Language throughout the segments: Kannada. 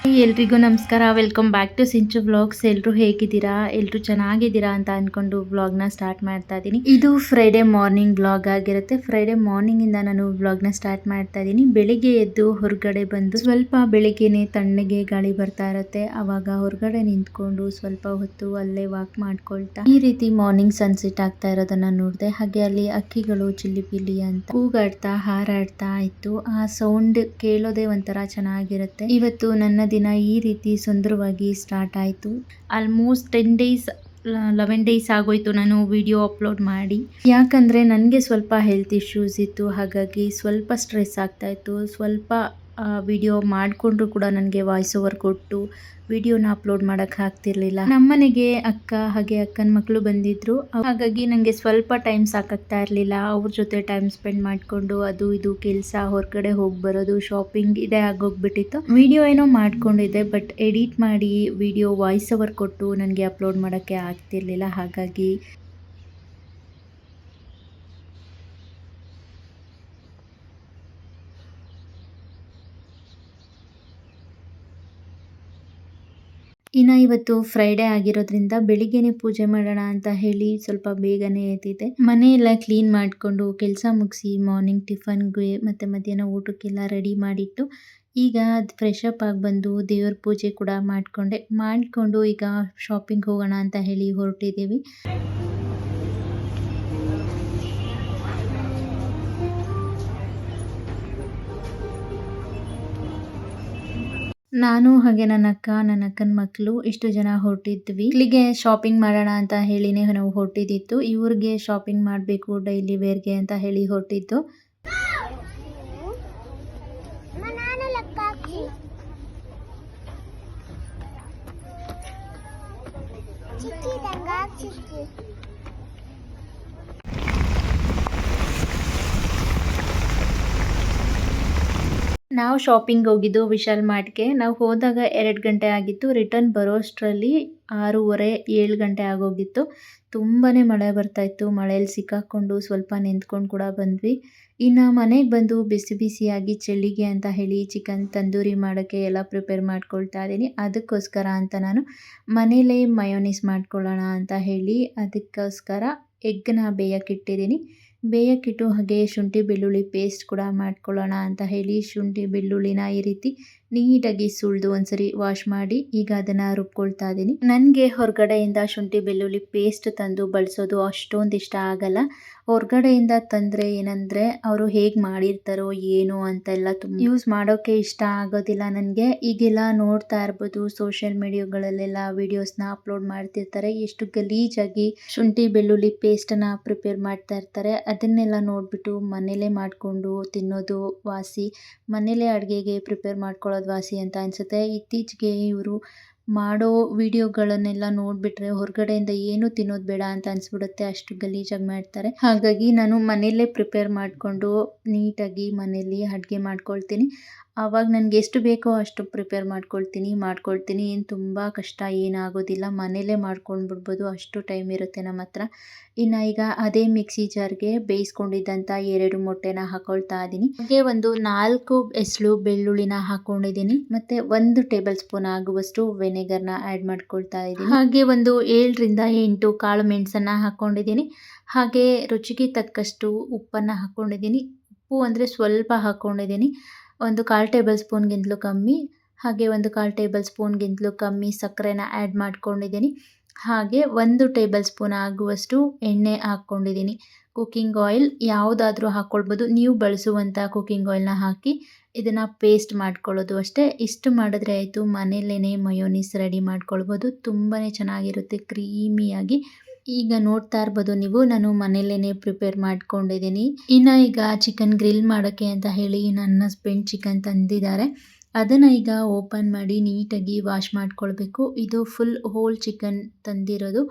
ಎಲ್ರಿಗೂ ನಮಸ್ಕಾರ. Welcome back to Sinchu vlogs. ಎಲ್ಲರೂ ಹೇಗಿದ್ದೀರಾ? ಎಲ್ಲರೂ ಚೆನ್ನಾಗಿದ್ದೀರಾ ಅಂತ ಅಂದ್ಕೊಂಡು ವ್ಲಾಗ್ನ ಸ್ಟಾರ್ಟ್ ಮಾಡ್ತಾ ಇದ್ದೀನಿ. ಇದು ಫ್ರೈಡೇ ಮಾರ್ನಿಂಗ್ ವ್ಲಾಗ್ ಆಗಿರುತ್ತೆ. ಫ್ರೈಡೇ ಮಾರ್ನಿಂಗಿಂದ ನಾನು ವ್ಲಾಗ್ನ ಸ್ಟಾರ್ಟ್ ಮಾಡ್ತಾ ಇದ್ದೀನಿ. ಬೆಳಿಗ್ಗೆ ಎದ್ದು ಹೊರಗಡೆ ಬಂದು ಸ್ವಲ್ಪ ಬೆಳಿಗ್ಗೆನೆ ತಣ್ಣಗೆ ಗಾಳಿ ಬರ್ತಾ ಇರುತ್ತೆ. ಆವಾಗ ಹೊರಗಡೆ ನಿಂತ್ಕೊಂಡು ಸ್ವಲ್ಪ ಹೊತ್ತು ಅಲ್ಲೇ ವಾಕ್ ಮಾಡ್ಕೊಳ್ತಾ ಈ ರೀತಿ ಮಾರ್ನಿಂಗ್ ಸನ್ಸೆಟ್ ಆಗ್ತಾ ಇರೋದನ್ನ ನೋಡಿದೆ. ಹಾಗೆ ಅಲ್ಲಿ ಅಕ್ಕಿಗಳು ಚಿಲ್ಲಿ ಪಿಲ್ಲಿ ಅಂತ ಕೂಗಾಡ್ತಾ ಹಾರಾಡ್ತಾ ಇತ್ತು. ಆ ಸೌಂಡ್ ಕೇಳೋದೇ ಒಂಥರ ಚೆನ್ನಾಗಿರುತ್ತೆ. ಇವತ್ತು ನನ್ನ ದಿನ ಈ ರೀತಿ ಸುಂದರವಾಗಿ ಸ್ಟಾರ್ಟ್ ಆಯಿತು. ಆಲ್ಮೋಸ್ಟ್ 10 ಡೇಸ್ 11 ಡೇಸ್ ಆಗೋಯ್ತು ನಾನು ವಿಡಿಯೋ ಅಪ್ಲೋಡ್ ಮಾಡಿ. ಯಾಕಂದರೆ ನನಗೆ ಸ್ವಲ್ಪ ಹೆಲ್ತ್ ಇಶ್ಯೂಸ್ ಇತ್ತು. ಹಾಗಾಗಿ ಸ್ವಲ್ಪ ಸ್ಟ್ರೆಸ್ ಆಗ್ತಾ ಇತ್ತು. ಸ್ವಲ್ಪ ವಿಡಿಯೋ ಮಾಡಿಕೊಂಡ್ರು ಕೂಡ ನನಗೆ ವಾಯ್ಸ್ ಓವರ್ ಕೊಟ್ಟು ವಿಡಿಯೋನ ಅಪ್ಲೋಡ್ ಮಾಡೋಕ್ಕೆ ಆಗ್ತಿರ್ಲಿಲ್ಲ. ನಮ್ಮನೆಗೆ ಅಕ್ಕ ಹಾಗೆ ಅಕ್ಕನ ಮಕ್ಕಳು ಬಂದಿದ್ರು. ಹಾಗಾಗಿ ನನಗೆ ಸ್ವಲ್ಪ ಟೈಮ್ ಸಾಕಾಗ್ತಾ ಇರಲಿಲ್ಲ. ಅವ್ರ ಜೊತೆ ಟೈಮ್ ಸ್ಪೆಂಡ್ ಮಾಡಿಕೊಂಡು ಅದು ಇದು ಕೆಲಸ, ಹೊರಗಡೆ ಹೋಗಿ ಬರೋದು, ಶಾಪಿಂಗ್ ಇದೇ ಆಗೋಗ್ಬಿಟ್ಟಿತ್ತು. ವಿಡಿಯೋ ಏನೋ ಮಾಡ್ಕೊಂಡಿದ್ದೆ, ಬಟ್ ಎಡಿಟ್ ಮಾಡಿ ವಿಡಿಯೋ ವಾಯ್ಸ್ ಓವರ್ ಕೊಟ್ಟು ನನಗೆ ಅಪ್ಲೋಡ್ ಮಾಡೋಕ್ಕೆ ಆಗ್ತಿರ್ಲಿಲ್ಲ. ಹಾಗಾಗಿ ಇನ್ನು ಇವತ್ತು ಫ್ರೈಡೇ ಆಗಿರೋದ್ರಿಂದ ಬೆಳಿಗ್ಗೆನೆ ಪೂಜೆ ಮಾಡೋಣ ಅಂತ ಹೇಳಿ ಸ್ವಲ್ಪ ಬೇಗನೆ ಎದ್ದಿದ್ದೆ. ಮನೆಯೆಲ್ಲ ಕ್ಲೀನ್ ಮಾಡಿಕೊಂಡು ಕೆಲಸ ಮುಗಿಸಿ ಮಾರ್ನಿಂಗ್ ಟಿಫನ್ಗೆ ಮತ್ತು ಮಧ್ಯಾಹ್ನ ಊಟಕ್ಕೆಲ್ಲ ರೆಡಿ ಮಾಡಿಟ್ಟು ಈಗ ಅದು ಫ್ರೆಶ್ ಅಪ್ ಆಗಿ ಬಂದು ದೇವ್ರ ಪೂಜೆ ಕೂಡ ಮಾಡಿಕೊಂಡು ಈಗ ಶಾಪಿಂಗ್ ಹೋಗೋಣ ಅಂತ ಹೇಳಿ ಹೊರಟಿದ್ದೀವಿ. ನಾನು ಹಾಗೆ ನನ್ನ ಅಕ್ಕನ ಮಕ್ಕಳು ಇಷ್ಟು ಜನ ಹೊರಟಿದ್ವಿ. ಇಲ್ಲಿಗೆ ಶಾಪಿಂಗ್ ಮಾಡೋಣ ಅಂತ ಹೇಳಿನೇ ನಾವು ಹೊರಟಿದ್ದಿತ್ತು. ಇವ್ರಿಗೆ ಶಾಪಿಂಗ್ ಮಾಡಬೇಕು ಡೈಲಿ ವೇರ್ಗೆ ಅಂತ ಹೇಳಿ ಹೊರಟಿದ್ದು. ನಾವು ಶಾಪಿಂಗ್ ಹೋಗಿದ್ದು ವಿಶಾಲ್ ಮಾರ್ಟ್ಗೆ. ನಾವು ಹೋದಾಗ 2 ಗಂಟೆ ಆಗಿತ್ತು. ರಿಟರ್ನ್ ಬರೋಷ್ಟರಲ್ಲಿ 6:30 7 ಗಂಟೆ ಆಗೋಗಿತ್ತು. ತುಂಬಾ ಮಳೆ ಬರ್ತಾಯಿತ್ತು. ಮಳೆಯಲ್ಲಿ ಸಿಕ್ಕಾಕೊಂಡು ಸ್ವಲ್ಪ ನಿಂತ್ಕೊಂಡು ಕೂಡ ಬಂದ್ವಿ. ಇನ್ನು ಮನೆಗೆ ಬಂದು ಬಿಸಿ ಬಿಸಿಯಾಗಿ ಚಳಿಗೆ ಅಂತ ಹೇಳಿ ಚಿಕನ್ ತಂದೂರಿ ಮಾಡೋಕ್ಕೆ ಎಲ್ಲ ಪ್ರಿಪೇರ್ ಮಾಡ್ಕೊಳ್ತಾ ಇದ್ದೀನಿ. ಅದಕ್ಕೋಸ್ಕರ ಅಂತ ನಾನು ಮನೇಲೇ ಮಯೋನೀಸ್ ಮಾಡ್ಕೊಳ್ಳೋಣ ಅಂತ ಹೇಳಿ ಅದಕ್ಕೋಸ್ಕರ ಎಗ್ಗನ್ನ ಬೇಯಕ್ಕಿಟ್ಟಿದ್ದೀನಿ. ಬೇಯಕ್ಕಿಟ್ಟು ಹಾಗೆ ಶುಂಠಿ ಬೆಳ್ಳುಳ್ಳಿ ಪೇಸ್ಟ್ ಕೂಡ ಮಾಡ್ಕೊಳ್ಳೋಣ ಅಂತ ಹೇಳಿ ಶುಂಠಿ ಬೆಳ್ಳುಳ್ಳಿನ ಈ ರೀತಿ ನೀಟಾಗಿ ಸುಳಿದು ಒಂದ್ಸರಿ ವಾಶ್ ಮಾಡಿ ಈಗ ಅದನ್ನು ರುಬ್ಕೊಳ್ತಾ ಇದ್ದೀನಿ. ನನಗೆ ಹೊರಗಡೆಯಿಂದ ಶುಂಠಿ ಬೆಳ್ಳುಳ್ಳಿ ಪೇಸ್ಟ್ ತಂದು ಬಳಸೋದು ಅಷ್ಟೊಂದು ಇಷ್ಟ ಆಗಲ್ಲ. ಹೊರಗಡೆಯಿಂದ ತಂದರೆ ಏನಂದರೆ ಅವರು ಹೇಗೆ ಮಾಡಿರ್ತಾರೋ ಏನೋ ಅಂತೆಲ್ಲ ತುಂಬ ಯೂಸ್ ಮಾಡೋಕ್ಕೆ ಇಷ್ಟ ಆಗೋದಿಲ್ಲ ನನಗೆ. ಈಗೆಲ್ಲ ನೋಡ್ತಾ ಇರ್ಬೋದು ಸೋಷಿಯಲ್ ಮೀಡಿಯಾಗಳಲ್ಲೆಲ್ಲ ವೀಡಿಯೋಸ್ನ ಅಪ್ಲೋಡ್ ಮಾಡ್ತಿರ್ತಾರೆ. ಎಷ್ಟು ಗಲೀಜಾಗಿ ಶುಂಠಿ ಬೆಳ್ಳುಳ್ಳಿ ಪೇಸ್ಟನ್ನು ಪ್ರಿಪೇರ್ ಮಾಡ್ತಾ ಇರ್ತಾರೆ. ಅದನ್ನೆಲ್ಲ ನೋಡಿಬಿಟ್ಟು ಮನೇಲೇ ಮಾಡಿಕೊಂಡು ತಿನ್ನೋದು ವಾಸಿ, ಮನೇಲೇ ಅಡುಗೆಗೆ ಪ್ರಿಪೇರ್ ಮಾಡ್ಕೊಳ್ಳೋದು ವಾಸಿ ಅಂತ ಅನಿಸುತ್ತೆ. ಇತ್ತೀಚೆಗೆ ಇವರು ಮಾಡೋ ವಿಡಿಯೋಗಳನ್ನೆಲ್ಲ ನೋಡಿಬಿಟ್ರೆ ಹೊರಗಡೆಯಿಂದ ಏನು ತಿನ್ನೋದು ಬೇಡ ಅಂತ ಅನಿಸ್ಬಿಡುತ್ತೆ. ಅಷ್ಟು ಗಲೀಜಾಗಿ ಮಾಡ್ತಾರೆ. ಹಾಗಾಗಿ ನಾನು ಮನೆಯಲ್ಲೇ ಪ್ರಿಪೇರ್ ಮಾಡಿಕೊಂಡು ನೀಟಾಗಿ ಮನೆಯಲ್ಲಿ ಅಡುಗೆ ಮಾಡ್ಕೊಳ್ತೀನಿ. ಆವಾಗ ನನಗೆ ಎಷ್ಟು ಬೇಕೋ ಅಷ್ಟು ಪ್ರಿಪೇರ್ ಮಾಡ್ಕೊಳ್ತೀನಿ. ಏನು ತುಂಬ ಕಷ್ಟ ಏನಾಗೋದಿಲ್ಲ. ಮನೆಯಲ್ಲೇ ಮಾಡ್ಕೊಂಡು ಬಿಡ್ಬೋದು, ಅಷ್ಟು ಟೈಮ್ ಇರುತ್ತೆ ನಮ್ಮ ಹತ್ರ. ಇನ್ನು ಈಗ ಅದೇ ಮಿಕ್ಸಿ ಜಾರ್ಗೆ ಬೇಯಿಸ್ಕೊಂಡಿದ್ದಂಥ 2 ಮೊಟ್ಟೆನ ಹಾಕೊಳ್ತಾ ಇದ್ದೀನಿ. ಹಾಗೆ ಒಂದು 4 ಎಸಳು ಬೆಳ್ಳುಳ್ಳಿನ ಹಾಕ್ಕೊಂಡಿದ್ದೀನಿ. ಮತ್ತು 1 ಟೇಬಲ್ ಸ್ಪೂನ್ ಆಗುವಷ್ಟು ವೆನೆಗರ್ನ ಆ್ಯಡ್ ಮಾಡ್ಕೊಳ್ತಾ ಇದ್ದೀನಿ. ಹಾಗೆ ಒಂದು 7 ರಿಂದ 8 ಕಾಳು ಮೆಣಸನ್ನು ಹಾಕ್ಕೊಂಡಿದ್ದೀನಿ. ಹಾಗೆ ರುಚಿಗೆ ತಕ್ಕಷ್ಟು ಉಪ್ಪನ್ನು ಹಾಕ್ಕೊಂಡಿದ್ದೀನಿ. ಉಪ್ಪು ಅಂದರೆ ಸ್ವಲ್ಪ ಹಾಕ್ಕೊಂಡಿದ್ದೀನಿ. 1/4 ಟೇಬಲ್ ಸ್ಪೂನ್ಗಿಂತಲೂ ಕಮ್ಮಿ. ಹಾಗೆ 1/4 ಟೇಬಲ್ ಸ್ಪೂನ್ಗಿಂತಲೂ ಕಮ್ಮಿ ಸಕ್ಕರೆನ ಆ್ಯಡ್ ಮಾಡ್ಕೊಂಡಿದ್ದೀನಿ. ಹಾಗೆ 1 ಟೇಬಲ್ ಸ್ಪೂನ್ ಆಗುವಷ್ಟು ಎಣ್ಣೆ ಹಾಕ್ಕೊಂಡಿದ್ದೀನಿ. ಕುಕ್ಕಿಂಗ್ ಆಯಿಲ್ ಯಾವುದಾದ್ರೂ ಹಾಕ್ಕೊಳ್ಬೋದು. ನೀವು ಬಳಸುವಂಥ ಕುಕ್ಕಿಂಗ್ ಆಯಿಲ್ನ ಹಾಕಿ ಇದನ್ನು ಪೇಸ್ಟ್ ಮಾಡ್ಕೊಳ್ಳೋದು ಅಷ್ಟೇ. ಇಷ್ಟು ಮಾಡಿದ್ರೆ ಆಯಿತು. ಮನೆಯಲ್ಲೇ ಮಯೋನೀಸ್ ರೆಡಿ ಮಾಡ್ಕೊಳ್ಬೋದು. ತುಂಬಾ ಚೆನ್ನಾಗಿರುತ್ತೆ ಕ್ರೀಮಿಯಾಗಿ. ಈಗ ನೋಡ್ತಾ ಇರ್ಬೋದು ನೀವು, ನಾನು ಮನೆಯಲ್ಲೇ ಪ್ರಿಪೇರ್ ಮಾಡ್ಕೊಂಡಿದ್ದೀನಿ. ಇನ್ನು ಈಗ ಚಿಕನ್ ಗ್ರಿಲ್ ಮಾಡೋಕ್ಕೆ ಅಂತ ಹೇಳಿ ನನ್ನ ಹಸ್ಬೆಂಡ್ ಚಿಕನ್ ತಂದಿದ್ದಾರೆ. ಅದನ್ನು ಈಗ ಓಪನ್ ಮಾಡಿ ನೀಟಾಗಿ ವಾಶ್ ಮಾಡ್ಕೊಳ್ಬೇಕು. ಇದು ಫುಲ್ ಹೋಲ್ ಚಿಕನ್ ತಂದಿರೋದು.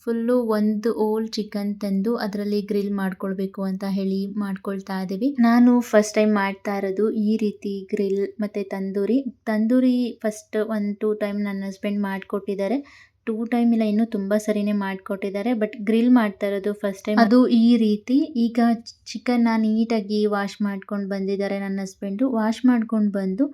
ಫುಲ್ಲು 1 ಹೋಲ್ ಚಿಕನ್ ತಂದು ಅದರಲ್ಲಿ ಗ್ರಿಲ್ ಮಾಡ್ಕೊಳ್ಬೇಕು ಅಂತ ಹೇಳಿ ಮಾಡ್ಕೊಳ್ತಾ ಇದ್ದೀವಿ. ನಾನು ಫಸ್ಟ್ ಟೈಮ್ ಮಾಡ್ತಾ ಇರೋದು ಈ ರೀತಿ ಗ್ರಿಲ್ ಮತ್ತು ತಂದೂರಿ ಫಸ್ಟ್ 1-2 ಟೈಮ್ ನನ್ನ ಹಸ್ಬೆಂಡ್ ಮಾಡಿಕೊಟ್ಟಿದ್ದಾರೆ. 2 ಟೈಮ್ ಇಲ್ಲ ಇನ್ನೂ ತುಂಬ ಸರಿನೇ ಮಾಡಿಕೊಟ್ಟಿದ್ದಾರೆ. ಬಟ್ ಗ್ರಿಲ್ ಮಾಡ್ತಾ ಇರೋದು ಫಸ್ಟ್ ಟೈಮ್. ಅದು ಈ ರೀತಿ. ಈಗ ಚಿಕನ್ನ ನೀಟಾಗಿ ವಾಶ್ ಮಾಡ್ಕೊಂಡು ಬಂದಿದ್ದಾರೆ ನನ್ನ ಹಸ್ಬೆಂಡು. ವಾಶ್ ಮಾಡ್ಕೊಂಡು ಬಂದು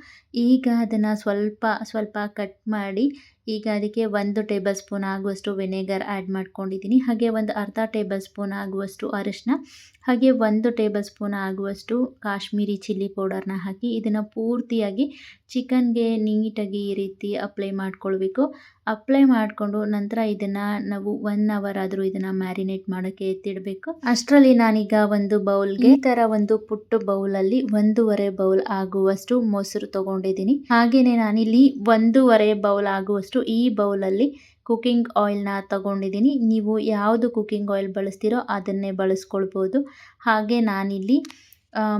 ಈಗ ಅದನ್ನು ಸ್ವಲ್ಪ ಕಟ್ ಮಾಡಿ ಈಗ ಅದಕ್ಕೆ 1 ಟೇಬಲ್ ಸ್ಪೂನ್ ಆಗುವಷ್ಟು ವಿನೆಗರ್ ಆ್ಯಡ್ ಮಾಡ್ಕೊಂಡಿದ್ದೀನಿ. ಹಾಗೆ ಒಂದು ಅರ್ಧ ಟೇಬಲ್ ಸ್ಪೂನ್ ಆಗುವಷ್ಟು ಅರಿಶಿನ, ಹಾಗೆ 1 ಟೇಬಲ್ ಸ್ಪೂನ್ ಆಗುವಷ್ಟು ಕಾಶ್ಮೀರಿ ಚಿಲ್ಲಿ ಪೌಡರ್ನ ಹಾಕಿ ಇದನ್ನು ಪೂರ್ತಿಯಾಗಿ ಚಿಕನ್ಗೆ ನೀಟಾಗಿ ಈ ರೀತಿ ಅಪ್ಲೈ ಮಾಡ್ಕೊಳ್ಬೇಕು. ಅಪ್ಲೈ ಮಾಡಿಕೊಂಡು ನಂತರ ಇದನ್ನು ನಾವು 1 ಅವರ್ ಆದರೂ ಇದನ್ನು ಮ್ಯಾರಿನೇಟ್ ಮಾಡೋಕ್ಕೆ ಎತ್ತಿಡಬೇಕು. ಅಷ್ಟರಲ್ಲಿ ನಾನೀಗ ಒಂದು ಬೌಲ್ಗೆ ಈ ಥರ ಒಂದು ಪುಟ್ಟ ಬೌಲಲ್ಲಿ 1.5 ಬೌಲ್ ಆಗುವಷ್ಟು ಮೊಸರು ತೊಗೊಂಡಿದ್ದೀನಿ. ಹಾಗೆಯೇ ನಾನಿಲ್ಲಿ 1.5 ಬೌಲ್ ಆಗುವಷ್ಟು ಈ ಬೌಲಲ್ಲಿ ಕುಕ್ಕಿಂಗ್ ಆಯಿಲ್ನ ತಗೊಂಡಿದ್ದೀನಿ. ನೀವು ಯಾವುದು ಕುಕ್ಕಿಂಗ್ ಆಯಿಲ್ ಬಳಸ್ತೀರೋ ಅದನ್ನೇ ಬಳಸ್ಕೊಳ್ಬೋದು. ಹಾಗೆ ನಾನಿಲ್ಲಿ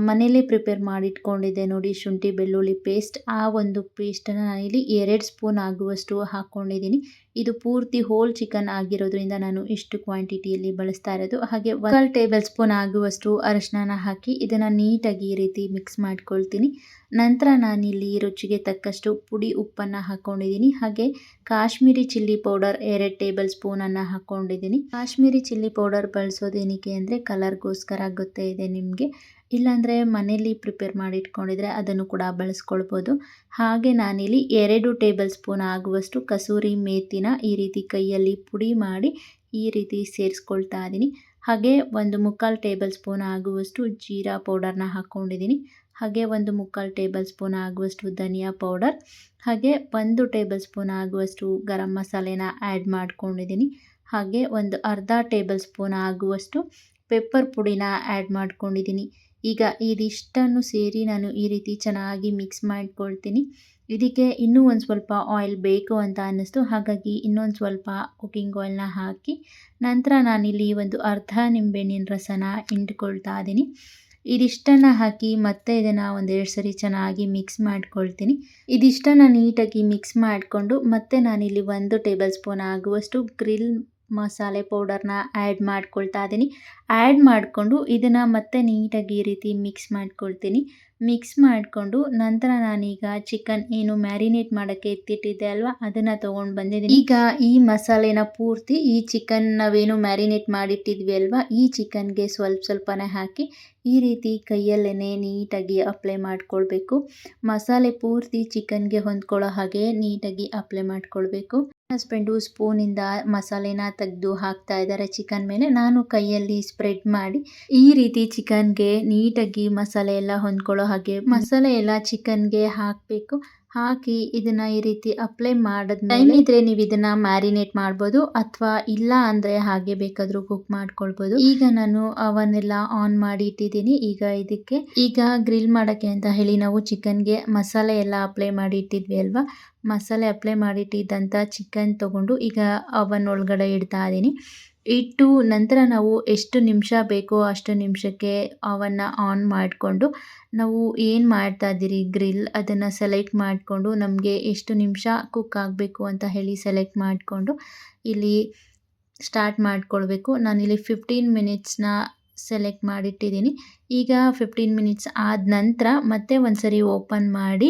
ಮನೆಯಲ್ಲೇ ಪ್ರಿಪೇರ್ ಮಾಡಿಟ್ಕೊಂಡಿದ್ದೆ ನೋಡಿ ಶುಂಠಿ ಬೆಳ್ಳುಳ್ಳಿ ಪೇಸ್ಟ್. ಆ ಒಂದು ಪೇಸ್ಟನ್ನು ನಾನಿಲ್ಲಿ 2 ಸ್ಪೂನ್ ಆಗುವಷ್ಟು ಹಾಕ್ಕೊಂಡಿದ್ದೀನಿ. ಇದು ಪೂರ್ತಿ ಹೋಲ್ ಚಿಕನ್ ಆಗಿರೋದ್ರಿಂದ ನಾನು ಇಷ್ಟು ಕ್ವಾಂಟಿಟಿಯಲ್ಲಿ ಬಳಸ್ತಾ ಇರೋದು. ಹಾಗೆ 1 ಟೇಬಲ್ ಸ್ಪೂನ್ ಆಗುವಷ್ಟು ಅರಿಶಿನ ಹಾಕಿ ಇದನ್ನು ನೀಟಾಗಿ ಈ ರೀತಿ ಮಿಕ್ಸ್ ಮಾಡ್ಕೊಳ್ತೀನಿ. ನಂತರ ನಾನಿಲ್ಲಿ ರುಚಿಗೆ ತಕ್ಕಷ್ಟು ಪುಡಿ ಉಪ್ಪನ್ನು ಹಾಕ್ಕೊಂಡಿದ್ದೀನಿ. ಹಾಗೆ ಕಾಶ್ಮೀರಿ ಚಿಲ್ಲಿ ಪೌಡರ್ 2 ಟೇಬಲ್ ಸ್ಪೂನನ್ನು ಹಾಕ್ಕೊಂಡಿದ್ದೀನಿ. ಕಾಶ್ಮೀರಿ ಚಿಲ್ಲಿ ಪೌಡರ್ ಬಳಸೋದೇನಕ್ಕೆ ಅಂದರೆ ಕಲರ್ಗೋಸ್ಕರ ಗೊತ್ತೇ ಇದೆ ನಿಮಗೆ. ಇಲ್ಲಾಂದರೆ ಮನೇಲಿ ಪ್ರಿಪೇರ್ ಮಾಡಿಟ್ಕೊಂಡಿದ್ರೆ ಅದನ್ನು ಕೂಡ ಬಳಸ್ಕೊಳ್ಬೋದು. ಹಾಗೆ ನಾನಿಲ್ಲಿ 2 ಟೇಬಲ್ ಸ್ಪೂನ್ ಆಗುವಷ್ಟು ಕಸೂರಿ ಮೇಥಿನ ಈ ರೀತಿ ಕೈಯಲ್ಲಿ ಪುಡಿ ಮಾಡಿ ಈ ರೀತಿ ಸೇರಿಸ್ಕೊಳ್ತಾ ಇದ್ದೀನಿ. ಹಾಗೆ 1/4 ಟೇಬಲ್ ಸ್ಪೂನ್ ಆಗುವಷ್ಟು ಜೀರಾ ಪೌಡರ್ನ ಹಾಕ್ಕೊಂಡಿದ್ದೀನಿ. ಹಾಗೆ 1/4 ಟೇಬಲ್ ಸ್ಪೂನ್ ಆಗುವಷ್ಟು ಧನಿಯಾ ಪೌಡರ್, ಹಾಗೆ 1 ಟೇಬಲ್ ಸ್ಪೂನ್ ಆಗುವಷ್ಟು ಗರಂ ಮಸಾಲೆನ ಆ್ಯಡ್ ಮಾಡ್ಕೊಂಡಿದ್ದೀನಿ. ಹಾಗೆ ಒಂದು ಅರ್ಧ ಟೇಬಲ್ ಸ್ಪೂನ್ ಆಗುವಷ್ಟು ಪೆಪ್ಪರ್ ಪುಡಿನ ಆ್ಯಡ್ ಮಾಡ್ಕೊಂಡಿದ್ದೀನಿ. ಈಗ ಇದಿಷ್ಟನ್ನು ಸೇರಿ ನಾನು ಈ ರೀತಿ ಚೆನ್ನಾಗಿ ಮಿಕ್ಸ್ ಮಾಡ್ಕೊಳ್ತೀನಿ. ಇದಕ್ಕೆ ಇನ್ನೂ ಒಂದು ಸ್ವಲ್ಪ ಆಯಿಲ್ ಬೇಕು ಅಂತ ಅನ್ನಿಸ್ತು. ಹಾಗಾಗಿ ಇನ್ನೊಂದು ಸ್ವಲ್ಪ ಕುಕ್ಕಿಂಗ್ ಆಯಿಲ್ನ ಹಾಕಿ ನಂತರ ನಾನಿಲ್ಲಿ ಒಂದು ಅರ್ಧ ನಿಂಬೆಹಣ್ಣಿನ ರಸನ ಹಿಂಡ್ಕೊಳ್ತಾ ಇದ್ದೀನಿ. ಇದಿಷ್ಟನ್ನು ಹಾಕಿ ಮತ್ತೆ ಇದನ್ನು 1-2 ಸರಿ ಚೆನ್ನಾಗಿ ಮಿಕ್ಸ್ ಮಾಡ್ಕೊಳ್ತೀನಿ. ಇದಿಷ್ಟನ್ನು ನೀಟಾಗಿ ಮಿಕ್ಸ್ ಮಾಡಿಕೊಂಡು ಮತ್ತೆ ನಾನಿಲ್ಲಿ 1 ಟೇಬಲ್ ಸ್ಪೂನ್ ಆಗುವಷ್ಟು ಗ್ರಿಲ್ ಮಸಾಲೆ ಪೌಡರ್ನ ಆ್ಯಡ್ ಮಾಡ್ಕೊಳ್ತಾ ಇದ್ದೀನಿ. ಆ್ಯಡ್ ಮಾಡಿಕೊಂಡು ಇದನ್ನು ಮತ್ತೆ ನೀಟಾಗಿ ಈ ರೀತಿ ಮಿಕ್ಸ್ ಮಾಡ್ಕೊಳ್ತೀನಿ. ಮಿಕ್ಸ್ ಮಾಡಿಕೊಂಡು ನಂತರ ನಾನೀಗ ಚಿಕನ್ ಏನು ಮ್ಯಾರಿನೇಟ್ ಮಾಡೋಕ್ಕೆ ಎತ್ತಿಟ್ಟಿದ್ದೆ ಅಲ್ವಾ ಅದನ್ನು ತೊಗೊಂಡು ಬಂದಿದ್ದೀನಿ. ಈಗ ಈ ಮಸಾಲೆನ ಪೂರ್ತಿ ಈ ಚಿಕನ್ ನಾವೇನು ಮ್ಯಾರಿನೇಟ್ ಮಾಡಿಟ್ಟಿದ್ವಿ ಅಲ್ವಾ ಈ ಚಿಕನ್ಗೆ ಸ್ವಲ್ಪನೇ ಹಾಕಿ ಈ ರೀತಿ ಕೈಯಲ್ಲೇ ನೀಟಾಗಿ ಅಪ್ಲೈ ಮಾಡ್ಕೊಳ್ಬೇಕು. ಮಸಾಲೆ ಪೂರ್ತಿ ಚಿಕನ್ಗೆ ಹೊಂದ್ಕೊಳ್ಳೋ ಹಾಗೆ ನೀಟಾಗಿ ಅಪ್ಲೈ ಮಾಡ್ಕೊಳ್ಬೇಕು. ಹಸ್ಬೆಂಡು ಸ್ಪೂನಿಂದ ಮಸಾಲೆನ ತೆಗೆದು ಹಾಕ್ತಾ ಇದ್ದಾರೆ ಚಿಕನ್ ಮೇಲೆ. ನಾನು ಕೈಯಲ್ಲಿ ಸ್ಪ್ರೆಡ್ ಮಾಡಿ ಈ ರೀತಿ ಚಿಕನ್ಗೆ ನೀಟಾಗಿ ಮಸಾಲೆ ಎಲ್ಲ ಹೊಂದ್ಕೊಳ್ಳೋ ಹಾಗೆ ಮಸಾಲೆ ಎಲ್ಲ ಚಿಕನ್ಗೆ ಹಾಕಬೇಕು. ಹಾಕಿ ಇದನ್ನು ಈ ರೀತಿ ಅಪ್ಲೈ ಮಾಡಿದ್ಮೇಲೆ ಇದ್ರೆ ನೀವು ಇದನ್ನು ಮ್ಯಾರಿನೇಟ್ ಮಾಡ್ಬೋದು ಅಥವಾ ಇಲ್ಲ ಅಂದರೆ ಹಾಗೆ ಬೇಕಾದರೂ ಕುಕ್ ಮಾಡ್ಕೊಳ್ಬೋದು. ಈಗ ನಾನು ಅವನ್ನೆಲ್ಲ ಆನ್ ಮಾಡಿ ಇಟ್ಟಿದ್ದೀನಿ. ಈಗ ಗ್ರಿಲ್ ಮಾಡೋಕ್ಕೆ ಅಂತ ಹೇಳಿ ನಾವು ಚಿಕನ್ಗೆ ಮಸಾಲೆ ಎಲ್ಲ ಅಪ್ಲೈ ಮಾಡಿ ಇಟ್ಟಿದ್ವಿ ಅಲ್ವಾ, ಮಸಾಲೆ ಅಪ್ಲೈ ಮಾಡಿಟ್ಟಿದ್ದಂಥ ಚಿಕನ್ ತೊಗೊಂಡು ಈಗ ಅವನ್ ಒಳಗಡೆ ಇಡ್ತಾ ಇದ್ದೀನಿ. ಇಟ್ಟು ನಂತರ ನಾವು ಎಷ್ಟು ನಿಮಿಷ ಬೇಕೋ ಅಷ್ಟು ನಿಮಿಷಕ್ಕೆ ಅವನ್ನು ಆನ್ ಮಾಡಿಕೊಂಡು ನಾವು ಏನು ಮಾಡ್ತಾ ಇದ್ದೀರಿ ಗ್ರಿಲ್ ಅದನ್ನು ಸೆಲೆಕ್ಟ್ ಮಾಡಿಕೊಂಡು ನಮಗೆ ಎಷ್ಟು ನಿಮಿಷ ಕುಕ್ ಆಗಬೇಕು ಅಂತ ಹೇಳಿ ಸೆಲೆಕ್ಟ್ ಮಾಡಿಕೊಂಡು ಇಲ್ಲಿ ಸ್ಟಾರ್ಟ್ ಮಾಡ್ಕೊಳ್ಬೇಕು. ನಾನಿಲ್ಲಿ 15 ಮಿನಿಟ್ಸ್ನ ಸೆಲೆಕ್ಟ್ ಮಾಡಿಟ್ಟಿದ್ದೀನಿ. ಈಗ 15 ಮಿನಿಟ್ಸ್ ಆದ ನಂತರ ಮತ್ತೆ ಒಂದು ಸರಿ ಓಪನ್ ಮಾಡಿ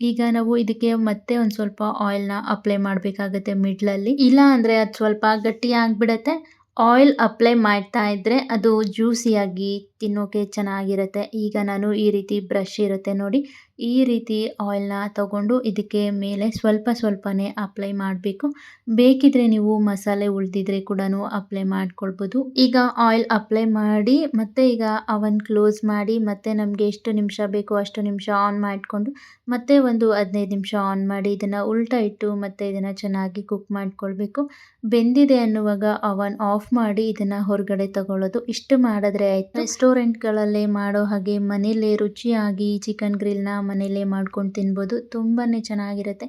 ಈಗ ನಾವು ಇದಕ್ಕೆ ಮತ್ತೆ ಒಂದು ಸ್ವಲ್ಪ ಆಯಿಲ್ನ ಅಪ್ಲೈ ಮಾಡಬೇಕಾಗತ್ತೆ ಮಿಡ್ಲಲ್ಲಿ. ಇಲ್ಲ ಅಂದರೆ ಅದು ಸ್ವಲ್ಪ ಗಟ್ಟಿ ಆಗಿಬಿಡತ್ತೆ. ಆಯಿಲ್ ಅಪ್ಲೈ ಮಾಡ್ತಾ ಇದ್ದರೆ ಅದು ಜ್ಯೂಸಿಯಾಗಿ ತಿನ್ನೋಕೆ ಚೆನ್ನಾಗಿರುತ್ತೆ. ಈಗ ನಾನು ಈ ರೀತಿ ಬ್ರಷ್ ಇರುತ್ತೆ ನೋಡಿ ಈ ರೀತಿ ಆಯಿಲ್ನ ತಗೊಂಡು ಇದಕ್ಕೆ ಮೇಲೆ ಸ್ವಲ್ಪನೇ ಅಪ್ಲೈ ಮಾಡಬೇಕು. ಬೇಕಿದ್ರೆ ನೀವು ಮಸಾಲೆ ಉಳಿದಿದ್ರೆ ಕೂಡ ಅಪ್ಲೈ ಮಾಡ್ಕೊಳ್ಬೋದು. ಈಗ ಆಯಿಲ್ ಅಪ್ಲೈ ಮಾಡಿ ಮತ್ತೆ ಈಗ ಅವನ್ ಕ್ಲೋಸ್ ಮಾಡಿ ಮತ್ತೆ ನಮಗೆ ಎಷ್ಟು ನಿಮಿಷ ಬೇಕೋ ಅಷ್ಟು ನಿಮಿಷ ಆನ್ ಮಾಡಿಕೊಂಡು ಮತ್ತೆ ಒಂದು 15 ನಿಮಿಷ ಆನ್ ಮಾಡಿ ಇದನ್ನು ಉಲ್ಟಾ ಇಟ್ಟು ಮತ್ತೆ ಇದನ್ನು ಚೆನ್ನಾಗಿ ಕುಕ್ ಮಾಡ್ಕೊಳ್ಬೇಕು. ಬೆಂದಿದೆ ಅನ್ನುವಾಗ ಅವನ್ ಆಫ್ ಮಾಡಿ ಇದನ್ನು ಹೊರಗಡೆ ತಗೊಳ್ಳೋದು. ಇಷ್ಟು ಮಾಡಿದ್ರೆ ಆಯಿತು. ರೆಸ್ಟೋರೆಂಟ್ಗಳಲ್ಲೇ ಮಾಡೋ ಹಾಗೆ ಮನೆಯಲ್ಲೇ ರುಚಿಯಾಗಿ ಚಿಕನ್ ಗ್ರಿಲ್ನ ಮನೆಯಲ್ಲೇ ಮಾಡ್ಕೊಂಡು ತಿನ್ಬೋದು. ತುಂಬಾ ಚೆನ್ನಾಗಿರುತ್ತೆ.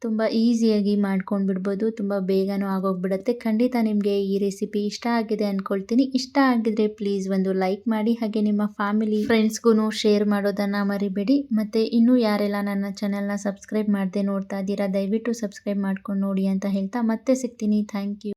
ತುಂಬ ಈಸಿಯಾಗಿ ಮಾಡ್ಕೊಂಡು ಬಿಡ್ಬೋದು. ತುಂಬ ಬೇಗನೂ ಆಗೋಗ್ಬಿಡುತ್ತೆ. ಖಂಡಿತ ನಿಮಗೆ ಈ ರೆಸಿಪಿ ಇಷ್ಟ ಆಗಿದೆ ಅಂದ್ಕೊಳ್ತೀನಿ. ಇಷ್ಟ ಆಗಿದ್ರೆ ಪ್ಲೀಸ್ ಒಂದು ಲೈಕ್ ಮಾಡಿ ಹಾಗೆ ನಿಮ್ಮ ಫ್ಯಾಮಿಲಿ ಫ್ರೆಂಡ್ಸ್ಗೂ ಶೇರ್ ಮಾಡೋದನ್ನು ಮರಿಬೇಡಿ. ಮತ್ತು ಇನ್ನೂ ಯಾರೆಲ್ಲ ನನ್ನ ಚಾನಲ್ನ ಸಬ್ಸ್ಕ್ರೈಬ್ ಮಾಡದೆ ನೋಡ್ತಾ ಇದ್ದೀರಾ ದಯವಿಟ್ಟು ಸಬ್ಸ್ಕ್ರೈಬ್ ಮಾಡ್ಕೊಂಡು ನೋಡಿ ಅಂತ ಹೇಳ್ತಾ ಮತ್ತೆ ಸಿಗ್ತೀನಿ. Thank you.